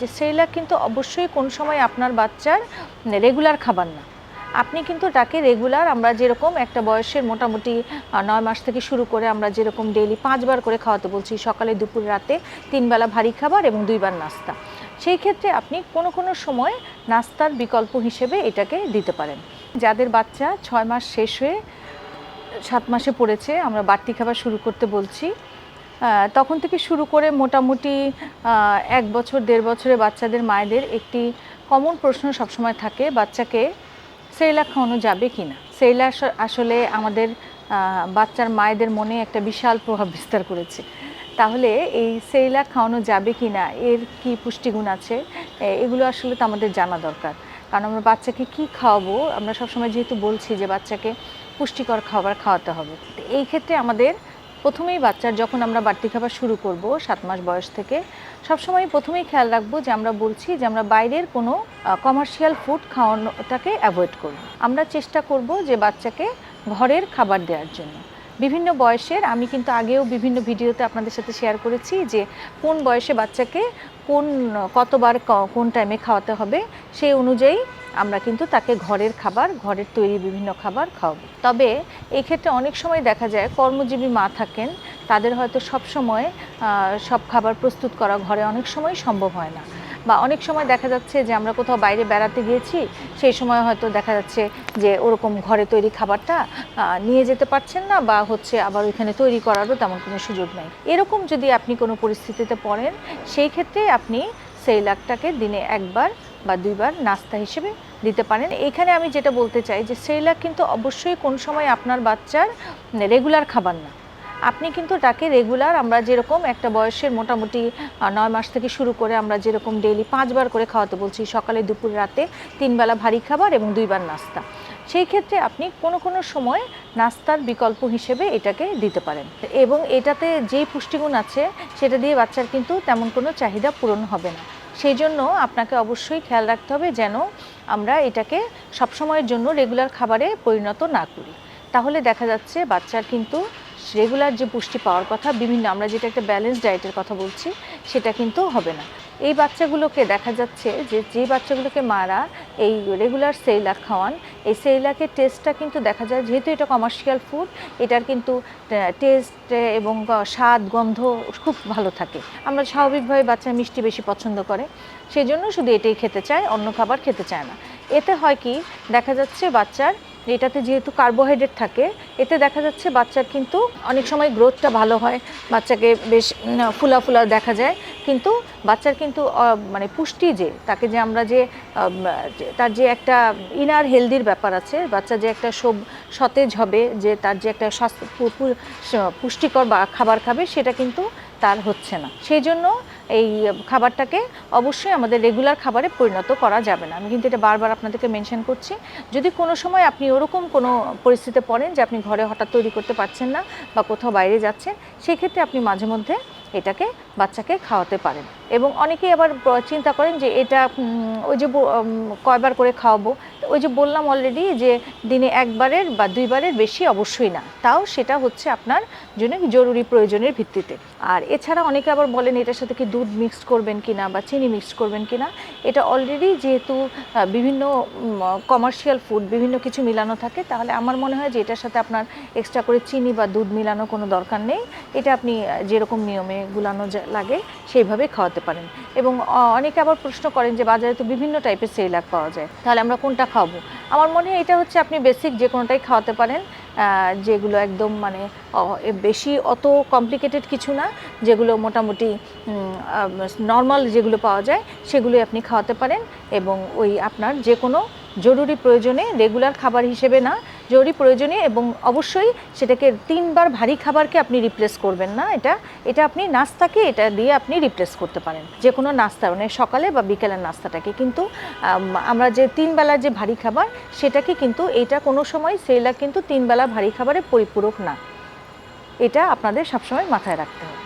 যে সেরেলাক কিন্তু অবশ্যই কোন সময় আপনার বাচ্চার রেগুলার খাবার না। আপনি কিন্তু তাকে রেগুলার আমরা যেরকম একটা বয়সের মোটামুটি ৯ মাস থেকে শুরু করে আমরা যেরকম ডেইলি ৫ বার করে খাওয়াতে বলছি, সকালে, দুপুর, রাতে ৩ বেলা ভারী খাবার এবং ২ বার নাস্তা। সেই ক্ষেত্রে আপনি কোনো সময় নাস্তার বিকল্প হিসেবে এটাকে দিতে পারেন। যাদের বাচ্চা ৬ মাস শেষ হয়ে ৭ মাসে পড়েছে, আমরা বাড়তি খাবার শুরু করতে বলছি। তখন থেকে শুরু করে মোটামুটি ১ বছর ১.৫ বছরের বাচ্চাদের মায়েদের একটি কমন প্রশ্ন সবসময় থাকে, বাচ্চাকে সেরেলাক খাওয়ানো যাবে কি না। সেরেলাক আসলে আমাদের বাচ্চার মায়েদের মনে একটা বিশাল প্রভাব বিস্তার করেছে। তাহলে এই সেরেলাক খাওয়ানো যাবে কি না, এর কি পুষ্টিগুণ আছে, এগুলো আসলে তো আমাদের জানা দরকার। কারণ আমরা বাচ্চাকে কি খাওয়াবো, আমরা সবসময় যেহেতু বলছি যে বাচ্চাকে পুষ্টিকর খাবার খাওয়াতে হবে। এই ক্ষেত্রে আমাদের প্রথমেই বাচ্চার যখন আমরা বাড়তি খাবার শুরু করব ৭ মাস বয়স থেকে, সবসময় প্রথমেই খেয়াল রাখবো যে আমরা বলছি যে আমরা বাইরের কোনো কমার্শিয়াল ফুড খাওয়ানোটাকে অ্যাভয়েড করব। আমরা চেষ্টা করব যে বাচ্চাকে ঘরের খাবার দেওয়ার জন্য। বিভিন্ন বয়সের, আমি কিন্তু আগেও বিভিন্ন ভিডিওতে আপনাদের সাথে শেয়ার করেছি যে কোন বয়সে বাচ্চাকে কতবার কোন টাইমে খাওয়াতে হবে, সেই অনুযায়ী আমরা কিন্তু তাকে ঘরের খাবার, ঘরের তৈরি বিভিন্ন খাবার খাওয়াবো। তবে এই ক্ষেত্রে অনেক সময় দেখা যায় কর্মজীবী মা থাকেন, তাদের হয়তো সব সময় সব খাবার প্রস্তুত করা ঘরে অনেক সময় সম্ভব হয় না, বা অনেক সময় দেখা যাচ্ছে যে আমরা কোথাও বাইরে বেড়াতে গিয়েছি, সেই সময় হয়তো দেখা যাচ্ছে যে ওরকম ঘরে তৈরি খাবারটা নিয়ে যেতে পারছেন না, বা হচ্ছে আবার ওইখানে তৈরি করারও তেমন কোনো সুযোগ নেই। এরকম যদি আপনি কোনো পরিস্থিতিতে পড়েন, সেই ক্ষেত্রে আপনি সেরেলাকটাকে দিনে ১ বার বা ২ বার নাস্তা হিসেবে দিতে পারেন। এখানে আমি যেটা বলতে চাই যে সেরেলাক কিন্তু অবশ্যই কোন সময় আপনার বাচ্চার রেগুলার খাবার না। আপনি কিন্তু তাকে রেগুলার আমরা যেরকম একটা বয়সের মোটামুটি ৯ মাস থেকে শুরু করে আমরা যেরকম ডেইলি ৫ বার করে খাওয়াতে বলছি, সকালে, দুপুর, রাতে ৩ বেলা ভারী খাবার এবং ২ বার নাস্তা। সেই ক্ষেত্রে আপনি কোনো সময় নাস্তার বিকল্প হিসেবে এটাকে দিতে পারেন, এবং এটাতে যেই পুষ্টিগুণ আছে সেটা দিয়ে বাচ্চার কিন্তু তেমন কোনো চাহিদা পূরণ হবে না। সেই জন্য আপনাকে অবশ্যই খেয়াল রাখতে হবে যেন আমরা এটাকে সবসময়ের জন্য রেগুলার খাবারে পরিণত না করি। তাহলে দেখা যাচ্ছে বাচ্চার কিন্তু রেগুলার যে পুষ্টি পাওয়ার কথা, বিভিন্ন আমরা যেটা একটা ব্যালেন্স ডায়েটের কথা বলছি, সেটা কিন্তু হবে না। এই বাচ্চাগুলোকে দেখা যাচ্ছে যে বাচ্চাগুলোকে মারা এই রেগুলার সেরেলাক খাওয়ান, এই সেরেলাকের টেস্টটা কিন্তু দেখা যায়, যেহেতু এটা কমার্শিয়াল ফুড, এটার কিন্তু টেস্ট এবং স্বাদ গন্ধ খুব ভালো থাকে। আমরা স্বাভাবিকভাবে বাচ্চা মিষ্টি বেশি পছন্দ করে, সেই জন্য শুধু এটাই খেতে চায়, অন্য খাবার খেতে চায় না। এতে হয় কি, দেখা যাচ্ছে বাচ্চার এটাতে যেহেতু কার্বোহাইড্রেট থাকে, এতে দেখা যাচ্ছে বাচ্চার কিন্তু অনেক সময় গ্রোথটা ভালো হয়, বাচ্চাকে বেশ ফুলা দেখা যায়, কিন্তু বাচ্চার কিন্তু মানে পুষ্টি যে তাকে যে আমরা যে তার যে একটা ইনার হেলদির ব্যাপার আছে, বাচ্চা যে একটা সতেজ হবে, যে তার যে একটা পুষ্টিকর বা খাবার খাবে, সেটা কিন্তু তার হচ্ছে না। সেই জন্য এই খাবারটাকে অবশ্যই আমাদের রেগুলার খাবারে পরিণত করা যাবে না। আমি কিন্তু এটা বারবার আপনাদেরকে মেনশন করছি। যদি কোনো সময় আপনি ওরকম কোনো পরিস্থিতিতে পড়েন যে আপনি ঘরে হঠাৎ তৈরি করতে পারছেন না বা কোথাও বাইরে যাচ্ছেন, সেক্ষেত্রে আপনি মাঝে মধ্যে এটাকে বাচ্চাকে খাওয়াতে পারেন। এবং অনেকেই আবার চিন্তা করেন যে এটা ওই যে কয়বার করে খাওয়াবো, ওই যে বললাম অলরেডি যে দিনে ১ বারের বা ২ বারের বেশি অবশ্যই না, তাও সেটা হচ্ছে আপনার জন্য জরুরি প্রয়োজনের ভিত্তিতে। আর এছাড়া অনেকে আবার বলেন এটার সাথে কি দুধ মিক্সড করবেন কিনা বা চিনি মিক্সড করবেন কিনা। এটা অলরেডি যেহেতু বিভিন্ন কমার্শিয়াল ফুড, বিভিন্ন কিছু মিলানো থাকে, তাহলে আমার মনে হয় যে এটার সাথে আপনার এক্সট্রা করে চিনি বা দুধ মিলানো কোনো দরকার নেই। এটা আপনি যেরকম নিয়মে গুলানো লাগে সেইভাবে খাওয়াতে পারেন। এবং অনেকে আবার প্রশ্ন করেন যে বাজারে তো বিভিন্ন টাইপের সেরেলাক পাওয়া যায়, তাহলে আমরা কোনটা খাওয়াবো। আমার মনে হয় এটা হচ্ছে আপনি বেসিক যে কোনোটাই খাওয়াতে পারেন, যেগুলো একদম মানে বেশি অত কমপ্লিকেটেড কিছু না, যেগুলো মোটামুটি নর্মাল যেগুলো পাওয়া যায় সেগুলোই আপনি খাওয়াতে পারেন। এবং ওই আপনার যে কোনো জরুরি প্রয়োজনে, রেগুলার খাবার হিসেবে না, জরুরি প্রয়োজনে, এবং অবশ্যই সেটাকে ৩ বার ভারী খাবারকে আপনি রিপ্লেস করবেন না। এটা আপনি নাস্তাকে এটা দিয়ে আপনি রিপ্লেস করতে পারেন, যে কোনো নাস্তা, মানে সকালে বা বিকেলের নাস্তাটাকে। কিন্তু আমরা যে ৩ বেলার যে ভারী খাবার, সেটাকে কিন্তু এটা কোনো সময় সেরেলাক কিন্তু ৩ বেলা ভারী খাবারের পরিপূরক না। এটা আপনাদের সবসময় মাথায় রাখতে হবে।